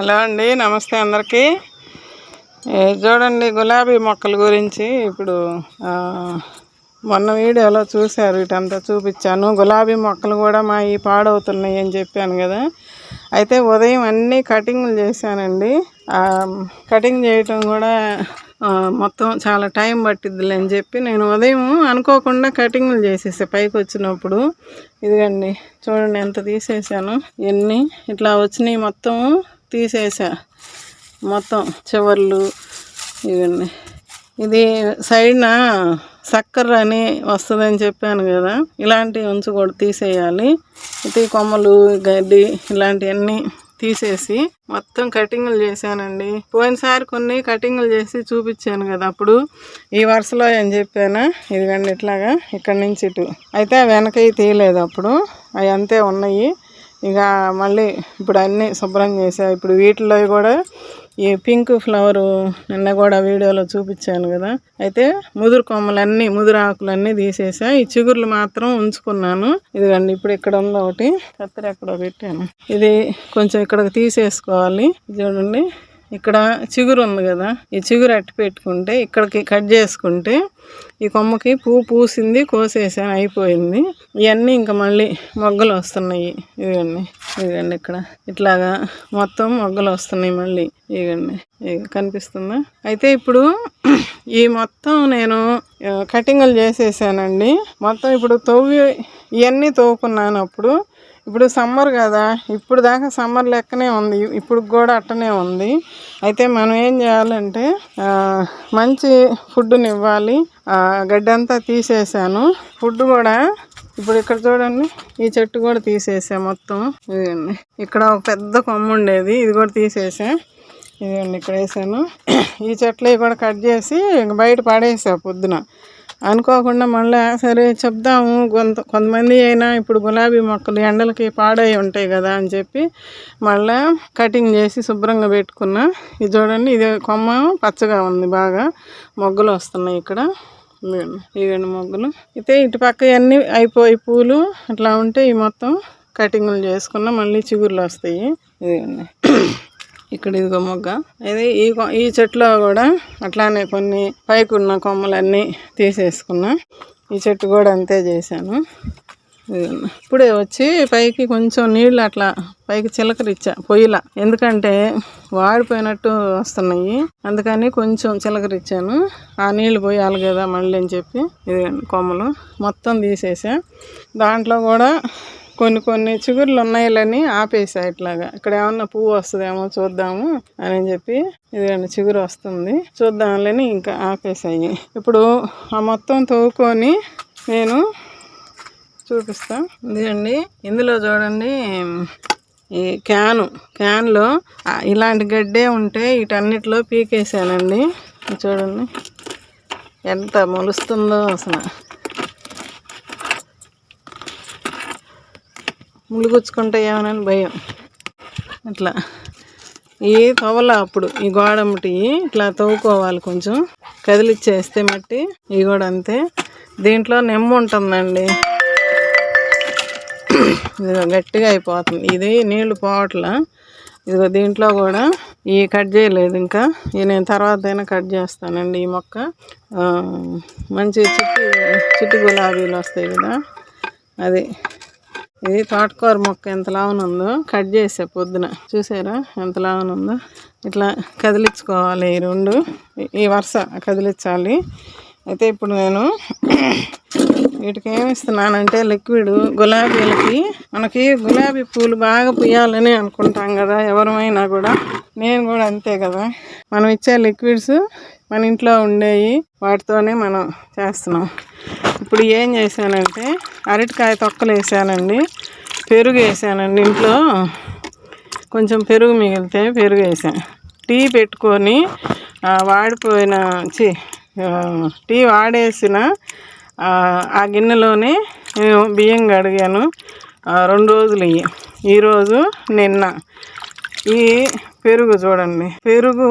Hello అండి, నమస్తే అందరికీ. చూడండి గులాబీ మొక్కల గురించి ఇప్పుడు మొన్న వీడియోలో చూశారు, ఇటంతా చూపించాను. గులాబీ మొక్కలు కూడా మా ఈ పాడవుతున్నాయి అని చెప్పాను కదా. అయితే ఉదయం అన్నీ కటింగ్లు చేశానండి. కటింగ్ చేయటం కూడా మొత్తం చాలా టైం పట్టిద్దిలే అని చెప్పి నేను ఉదయం అనుకోకుండా కటింగ్లు చేసేసా. పైకి వచ్చినప్పుడు ఇదిగండి చూడండి ఎంత తీసేసాను, ఎన్ని ఇట్లా వచ్చినాయి మొత్తం తీసేసా. మొత్తం చివర్లు ఇవన్నీ. ఇది సైడ్న చక్కెర అని వస్తుందని చెప్పాను కదా, ఇలాంటివి ఉంచకూడదు, తీసేయాలి. అయితే కొమ్మలు గడ్డి ఇలాంటివన్నీ తీసేసి మొత్తం కటింగ్లు చేశానండి. పోయినసారి కొన్ని కటింగ్లు చేసి చూపించాను కదా, అప్పుడు ఈ వరుసలో అని చెప్పాను. ఇదిగండి ఇట్లాగా ఇక్కడి నుంచి ఇటు. అయితే వెనకవి తీయలేదు అప్పుడు, అవి అంతే ఉన్నాయి. ఇక మళ్ళీ ఇప్పుడు అన్నీ శుభ్రం చేసా. ఇప్పుడు వీటిలో కూడా ఈ పింక్ ఫ్లవరు నిన్న కూడా వీడియోలో చూపించాను కదా. అయితే ముదురు కొమ్మలన్నీ, ముదురు ఆకులన్నీ తీసేసా. ఈ చిగుర్లు మాత్రం ఉంచుకున్నాను. ఇదిగండి ఇప్పుడు ఇక్కడ ఉంది ఒకటి, కత్తెర ఎక్కడో పెట్టాను. ఇది కొంచెం ఇక్కడికి తీసేసుకోవాలి. చూడండి ఇక్కడ చిగురు ఉంది కదా, ఈ చిగురు అట్టి పెట్టుకుంటే ఇక్కడికి కట్ చేసుకుంటే ఈ కొమ్మకి పువ్వు పూసింది, కోసేసాను, అయిపోయింది. ఇవన్నీ ఇంకా మళ్ళీ మొగ్గలు వస్తున్నాయి. ఇదిగండి ఇదిగండి ఇక్కడ ఇట్లాగా మొత్తం మొగ్గలు వస్తున్నాయి మళ్ళీ. ఇదిగండి కనిపిస్తుందా. అయితే ఇప్పుడు ఈ మొత్తం నేను కటింగులు చేసేసానండి. మొత్తం ఇప్పుడు ఇవన్నీ తవ్వుకున్నాను. అప్పుడు ఇప్పుడు సమ్మర్ కదా, ఇప్పుడు దాకా సమ్మర్ లెక్కనే ఉంది, ఇప్పుడు కూడా అట్టనే ఉంది. అయితే మనం ఏం చేయాలంటే మంచి ఫుడ్ని ఇవ్వాలి. గడ్డి అంతా తీసేసాను. ఫుడ్ కూడా ఇప్పుడు ఇక్కడ చూడండి, ఈ చెట్టు కూడా తీసేసా మొత్తం. ఇదిగండి ఇక్కడ ఒక పెద్ద కొమ్మ ఉండేది, ఇది కూడా తీసేసా. ఇదిగండి ఇక్కడ వేసాను. ఈ చెట్లు కూడా కట్ చేసి బయట పడేసా పొద్దున. అనుకోకుండా మళ్ళీ సరే చెప్దాము, కొంతమంది అయినా ఇప్పుడు గులాబీ మొక్కలు ఎండలకి పాడై ఉంటాయి కదా అని చెప్పి మళ్ళీ కటింగ్ చేసి శుభ్రంగా పెట్టుకున్నా. ఇది చూడండి, ఇది కొమ్మ పచ్చగా ఉంది, బాగా మొగ్గలు వస్తున్నాయి ఇక్కడ. ఇవన్నీ మొగ్గలు. అయితే ఇటు పక్క అన్నీ అయిపోయి పూలు అట్లా ఉంటే ఈ మొత్తం కటింగులు చేసుకున్నా, మళ్ళీ చిగుర్లు వస్తాయి. ఇదిగండి ఇక్కడ ఇదిగో మొగ్గ. అయితే ఈ చెట్టులో కూడా అట్లానే కొన్ని పైకి ఉన్న కొమ్మలన్నీ తీసేసుకున్నా. ఈ చెట్టు కూడా అంతే చేశాను. ఇప్పుడే వచ్చి పైకి కొంచెం నీళ్ళు అట్లా పైకి చిలకరిచ్చా పొయ్యిలా, ఎందుకంటే వాడిపోయినట్టు వస్తున్నాయి, అందుకని కొంచెం చిలకరిచ్చాను. ఆ నీళ్ళు పోయాలి కదా మళ్ళీ అని చెప్పి. ఇదిగండి కొమ్మలు మొత్తం తీసేసా. దాంట్లో కూడా కొన్ని చిగుర్లు ఉన్నాయిలని ఆపేసా. ఇట్లాగా ఇక్కడ ఏమన్నా పువ్వు వస్తుందేమో చూద్దాము అని చెప్పి, ఇదిగండి చిగురు వస్తుంది చూద్దాంలేని ఇంకా ఆపేసాయి. ఇప్పుడు ఆ మొత్తం తవ్వుకొని నేను చూపిస్తా. ఇదిగండి ఇందులో చూడండి, ఈ క్యాన్లో ఇలాంటి గడ్డే ఉంటే వీటన్నిటిలో పీకేసానండి. చూడండి ఎంత మొలుస్తుందో, అసలు ముళ్ళుగుచ్చుకుంటే ఏమోనని భయం. ఇట్లా ఈ తవ్వల అప్పుడు ఈ గోడమ్మటి ఇట్లా తవ్వుకోవాలి, కొంచెం కదిలిచ్చేస్తే మట్టి. ఇవి కూడా అంతే. దీంట్లో నెమ్ము ఉంటుందండి, ఇదిగో గట్టిగా అయిపోతుంది, ఇది నీళ్లు పోవట్లా. ఇదిగో దీంట్లో కూడా ఈ కట్ చేయలేదు ఇంకా, ఈ నేను తర్వాత అయినా కట్ చేస్తానండి. ఈ మొక్క మంచి చిట్టి గులాబీలు వస్తాయి కదా, అది. ఇది తోటకూర మొక్క ఎంత లావునుందో, కట్ చేసా పొద్దున, చూసారా ఎంత లావునుందో. ఇట్లా కదిలించుకోవాలి, ఈ రెండు ఈ వరుస కదిలించాలి. అయితే ఇప్పుడు నేను వీటికి ఏమి ఇస్తున్నానంటే లిక్విడ్. గులాబీలకి మనకి గులాబీ పూలు బాగా పూయాలని అనుకుంటాం కదా ఎవరమైనా కూడా, నేను కూడా అంతే కదా. మనం ఇచ్చే లిక్విడ్స్ మన ఇంట్లో ఉండేవి, వాటితోనే మనం చేస్తున్నాం. ఇప్పుడు ఏం చేశానంటే అరటికాయ తొక్కలు వేసానండి, పెరుగు వేసానండి. ఇంట్లో కొంచెం పెరుగు మిగిలితే పెరుగు వేసాను. టీ పెట్టుకొని వాడిపోయిన టీ వాడేసిన ఆ గిన్నెలోనే నేను బియ్యం కడిగాను. 2 రోజులు ఈరోజు నిన్న. ఈ పెరుగు చూడండి, పెరుగు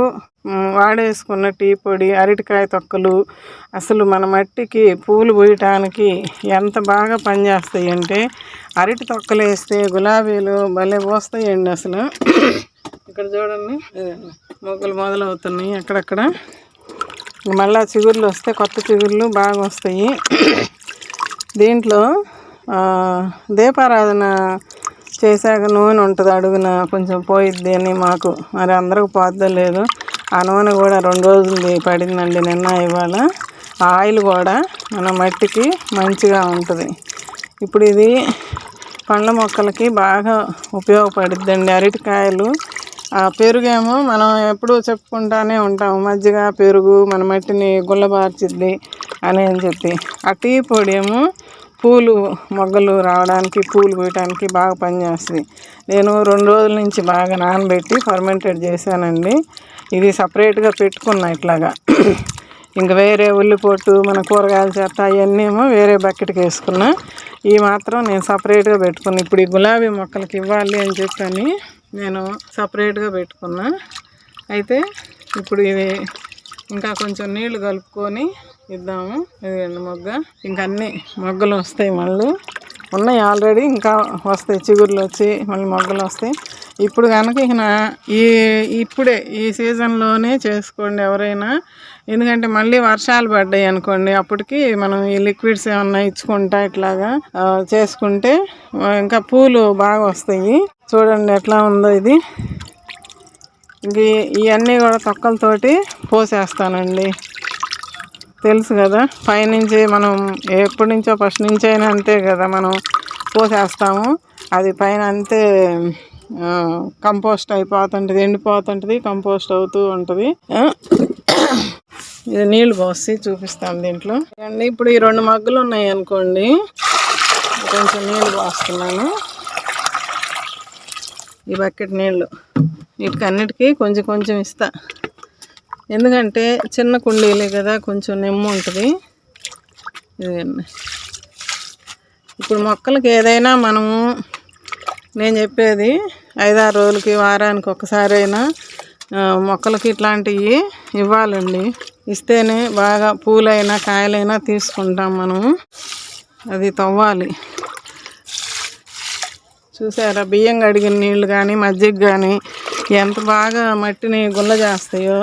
వాడేసుకున్న టీ పొడి, అరటికాయ తొక్కలు అసలు మన మట్టికి పూలు పూయటానికి ఎంత బాగా పనిచేస్తాయి అంటే, అరటి తొక్కలు వేస్తే గులాబీలు భలే పూస్తాయండి అసలు. ఇక్కడ చూడండి మొగ్గలు మొదలవుతున్నాయి అక్కడక్కడ. మళ్ళీ చిగుర్లు వస్తే కొత్త చిగుర్లు బాగా వస్తాయి. దీంట్లో దీపారాధన చేశాక నూనె ఉంటుంది అడుగున, కొంచెం పోయిద్ది అని మాకు, మరి అందరికి పోద్దో లేదు. ఆ నూనె కూడా 2 రోజులు పడిందండి, నిన్న ఇవాళ. ఆయిల్ కూడా మన మట్టికి మంచిగా ఉంటుంది. ఇప్పుడు ఇది పండ్ల మొక్కలకి బాగా ఉపయోగపడుద్దండి. అరటికాయలు, పెరుగేమో మనం ఎప్పుడూ చెప్పుకుంటానే ఉంటాము, మజ్జిగ పెరుగు మన మట్టిని గుల్లబార్చిద్ది అని చెప్పి. ఆ టీ పొడి ఏమో పూలు మొగ్గలు రావడానికి, పూలు పూయటానికి బాగా పనిచేస్తుంది. నేను 2 రోజుల నుంచి బాగా నానబెట్టి ఫర్మెంటెడ్ చేశానండి. ఇది సపరేట్గా పెట్టుకున్నా ఇట్లాగా. ఇంకా వేరే ఉల్లిపొట్టు, మన కూరగాయల చెత్త అవన్నీ ఏమో వేరే బకెట్కి వేసుకున్నా. ఈ మాత్రం నేను సపరేట్గా పెట్టుకున్నా. ఇప్పుడు ఈ గులాబీ మొక్కలకి ఇవ్వాలి అని చెప్పని నేను సపరేట్గా పెట్టుకున్నా. అయితే ఇప్పుడు ఇది ఇంకా కొంచెం నీళ్లు కలుపుకొని ఇద్దాము. ఇదిగండి మొగ్గ. ఇంకా అన్నీ మొగ్గలు వస్తాయి, మళ్ళీ ఉన్నాయి ఆల్రెడీ, ఇంకా వస్తాయి చిగుర్లు వచ్చి మళ్ళీ మొగ్గలు వస్తాయి. ఇప్పుడు కనుక ఇప్పుడే ఈ సీజన్లోనే చేసుకోండి ఎవరైనా. ఎందుకంటే మళ్ళీ వర్షాలు పడ్డాయి అనుకోండి, అప్పటికి మనం ఈ లిక్విడ్స్ ఏమన్నా ఇచ్చుకుంటా ఇట్లాగా చేసుకుంటే ఇంకా పూలు బాగా వస్తాయి. చూడండి ఎట్లా ఉందో ఇది. ఇంక ఇవన్నీ కూడా తొక్కలతోటి పోసేస్తానండి. తెలుసు కదా, పైనుంచి మనం ఎప్పటి నుంచో ఫస్ట్ నుంచి అయినా అంతే కదా, మనం పోసేస్తాము. అది పైన అంతే కంపోస్ట్ అయిపోతుంటుంది, ఎండిపోతుంటుంది, కంపోస్ట్ అవుతూ ఉంటుంది. ఇది నీళ్ళు పోసి చూపిస్తాను దీంట్లో అండి. ఇప్పుడు ఈ 2 మగ్గులు ఉన్నాయి అనుకోండి, కొంచెం నీళ్ళు పోస్తున్నాను. ఈ బకెట్ నీళ్ళు వీటికి అన్నిటికీ కొంచెం కొంచెం ఇస్తా. ఎందుకంటే చిన్న కుండీలే కదా, కొంచెం నెమ్ము ఉంటుంది. ఇదిగండి. ఇప్పుడు మొక్కలకి ఏదైనా మనము, నేను చెప్పేది 5-6 రోజులకి, వారానికి ఒకసారి అయినా మొక్కలకి ఇట్లాంటివి ఇవ్వాలండి. ఇస్తేనే బాగా పూలైనా కాయలైనా తీసుకుంటాం మనము. అది తవ్వాలి. చూసారా, బియ్యం కడిగిన నీళ్ళు కానీ మజ్జిగ కానీ ఎంత బాగా మట్టిని గుల్ల చేస్తాయో.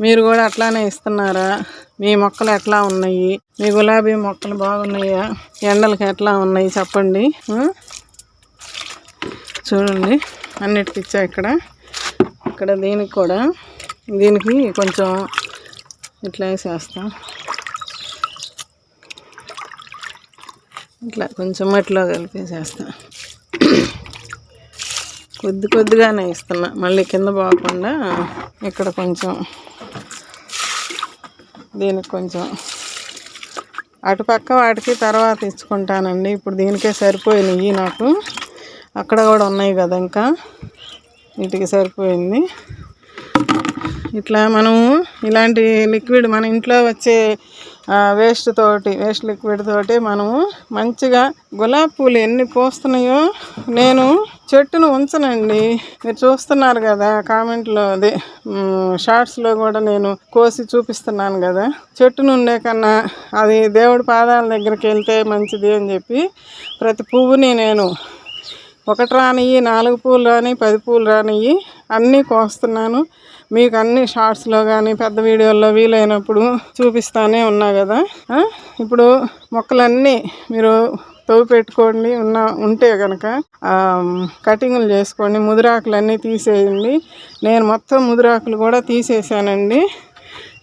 మీరు కూడా అట్లానే ఇస్తున్నారా? మీ మొక్కలు ఎట్లా ఉన్నాయి? మీ గులాబీ మొక్కలు బాగున్నాయా? ఎండలకి ఎట్లా ఉన్నాయి చెప్పండి. చూడండి అన్నిటికి ఇచ్చా. ఇక్కడ దీనికి కూడా, దీనికి కొంచెం ఇట్లా వేసేస్తా. ఇట్లా కొంచెం మట్టిలో కలిపేసేస్తా. కొద్దిగానే ఇస్తున్నా, మళ్ళీ కింద పోకుండా. ఇక్కడ కొంచెం, దీనికి కొంచెం, అటుపక్క వాటికి తర్వాత ఇచ్చుకుంటానండి. ఇప్పుడు దీనికే సరిపోయినాయి నాకు. అక్కడ కూడా ఉన్నాయి కదా, ఇంకా వీటికి సరిపోయింది. ఇట్లా మనము ఇలాంటి లిక్విడ్ మన ఇంట్లో వచ్చే వేస్ట్ లిక్విడ్ తోటి మనము మంచిగా గులాబీ పూలు ఎన్ని పోస్తున్నాయో. నేను చెట్టును ఉంచనండి, మీరు చూస్తున్నారు కదా కామెంట్లో, అదే షార్ట్స్లో కూడా నేను కోసి చూపిస్తున్నాను కదా. చెట్టును ఉండే కన్నా అది దేవుడి పాదాల దగ్గరికి వెళ్తే మంచిది అని చెప్పి ప్రతి పువ్వుని నేను 1 రానియ్యి, 4 పూలు రాని, 10 పూలు రానియ్యి అన్నీ కోస్తున్నాను. మీకు అన్ని షార్ట్స్లో కానీ పెద్ద వీడియోల్లో వీలైనప్పుడు చూపిస్తానే ఉన్నా కదా. ఇప్పుడు మొక్కలన్నీ మీరు తవ్వి పెట్టుకోండి, ఉంటే కనుక కటింగ్లు చేసుకోండి. ముదిరాకులన్నీ తీసేయండి. నేను మొత్తం ముదిరాకులు కూడా తీసేసానండి.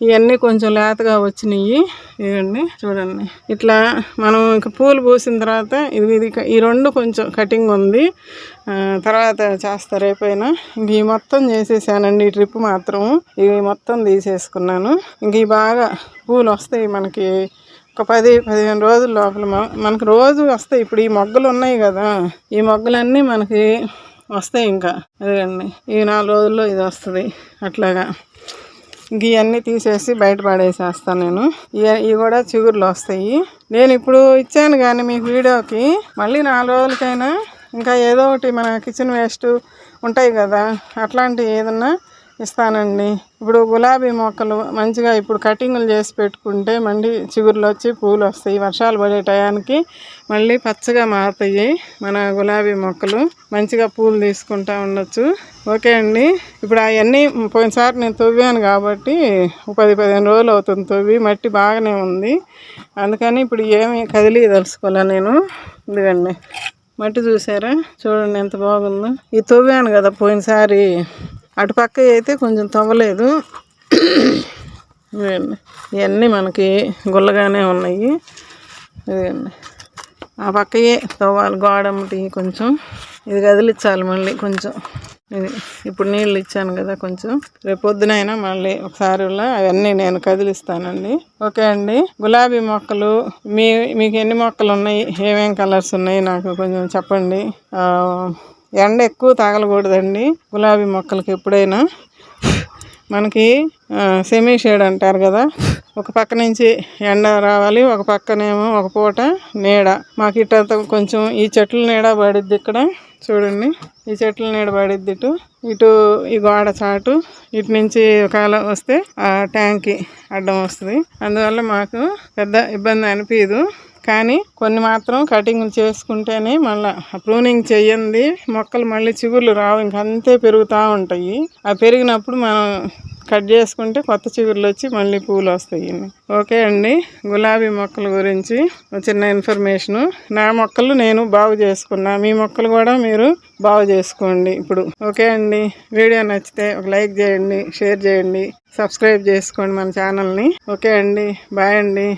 ఇవన్నీ కొంచెం లేతగా వచ్చినాయి. ఇవ్వండి చూడండి. ఇట్లా మనం ఇంకా పూలు పూసిన తర్వాత ఇది ఈ 2 కొంచెం కటింగ్ ఉంది, తర్వాత చేస్తా రేపైనా. ఇంక ఈ మొత్తం చేసేసానండి. ఈ ట్రిప్ మాత్రం ఇవి మొత్తం తీసేసుకున్నాను. ఇంక ఈ బాగా పూలు వస్తాయి మనకి ఒక 10-15 రోజుల లోపల మనకు రోజు వస్తాయి. ఇప్పుడు ఈ మొగ్గలు ఉన్నాయి కదా, ఈ మొగ్గలన్నీ మనకి వస్తాయి. ఇంకా అదేండి, ఈ 4 రోజుల్లో ఇది వస్తుంది. అట్లాగా ఇంక ఇవన్నీ తీసేసి బయట పడేసేస్తాను నేను. ఇవి కూడా చిగుర్లు వస్తాయి. నేను ఇప్పుడు ఇచ్చాను కానీ మీకు వీడియోకి, మళ్ళీ 4 రోజులకైనా ఇంకా ఏదో ఒకటి మన కిచెన్ వేస్ట్ ఉంటాయి కదా, అట్లాంటివి ఏదన్నా ఇస్తానండి. ఇప్పుడు గులాబీ మొక్కలు మంచిగా ఇప్పుడు కటింగులు చేసి పెట్టుకుంటే మళ్ళీ చిగుర్లు వచ్చి పూలు వస్తాయి. వర్షాలు పడే టయానికి మళ్ళీ పచ్చగా మారుతాయి మన గులాబీ మొక్కలు. మంచిగా పూలు తీసుకుంటా ఉండొచ్చు. ఓకే అండి. ఇప్పుడు అవన్నీ పోయినసారి నేను తవ్వాను కాబట్టి 10-15 రోజులు అవుతుంది తవ్వి. మట్టి బాగానే ఉంది, అందుకని ఇప్పుడు ఏమి కదిలిదలుచుకోలే నేను. ఇదిగండి మట్టి చూసారా, చూడండి ఎంత బాగుందో. ఇది తవ్వాను కదా పోయినసారి, అటుపక్క అయితే కొంచెం తవ్వలేదు. ఇవన్నీ మనకి గుల్లగానే ఉన్నాయి. ఇదండి ఆ పక్కయే తవ్వాలి గోడమ్మటి కొంచెం. ఇది కదిలించాలి మళ్ళీ కొంచెం. ఇది ఇప్పుడు నీళ్ళు ఇచ్చాను కదా కొంచెం, రేపు పొద్దునైనా మళ్ళీ ఒకసారి అవన్నీ నేను కదిలిస్తానండి. ఓకే అండి. గులాబీ మొక్కలు మీకు ఎన్ని మొక్కలు ఉన్నాయి, ఏమేం కలర్స్ ఉన్నాయి నాకు కొంచెం చెప్పండి. ఎండ ఎక్కువ తగలకూడదండి గులాబీ మొక్కలకి ఎప్పుడైనా. మనకి సెమీ షేడ్ అంటారు కదా, ఒక పక్క నుంచి ఎండ రావాలి, ఒక పక్కనేమో ఒక పూట నీడ. మాకు ఇట కొంచెం ఈ చెట్ల నీడ పడిద్ది. ఇక్కడ చూడండి, ఈ చెట్ల నీడ పడిద్ది. ఇటు ఈ గోడ చాటు, ఇటు నుంచి కాలం వస్తే ఆ ట్యాంక్కి అడ్డం వస్తుంది. అందువల్ల మాకు పెద్ద ఇబ్బంది అనిపించదు. కానీ కొన్ని మాత్రం కటింగ్ చేసుకుంటేనే మళ్ళీ ప్రూనింగ్ చెయ్యండి మొక్కలు మళ్ళీ చిగుర్లు రావు, ఇంకంతే పెరుగుతూ ఉంటాయి. అవి పెరిగినప్పుడు మనం కట్ చేసుకుంటే కొత్త చిగుర్లు వచ్చి మళ్ళీ పూలు వస్తాయి. ఓకే అండి. గులాబీ మొక్కల గురించి చిన్న ఇన్ఫర్మేషను. నా మొక్కలు నేను బాగు చేసుకున్నా, మీ మొక్కలు కూడా మీరు బాగు చేసుకోండి ఇప్పుడు. ఓకే అండి. వీడియో నచ్చితే ఒక లైక్ చేయండి, షేర్ చేయండి, సబ్స్క్రైబ్ చేసుకోండి మన ఛానల్ని. ఓకే అండి. బాయ్ అండి.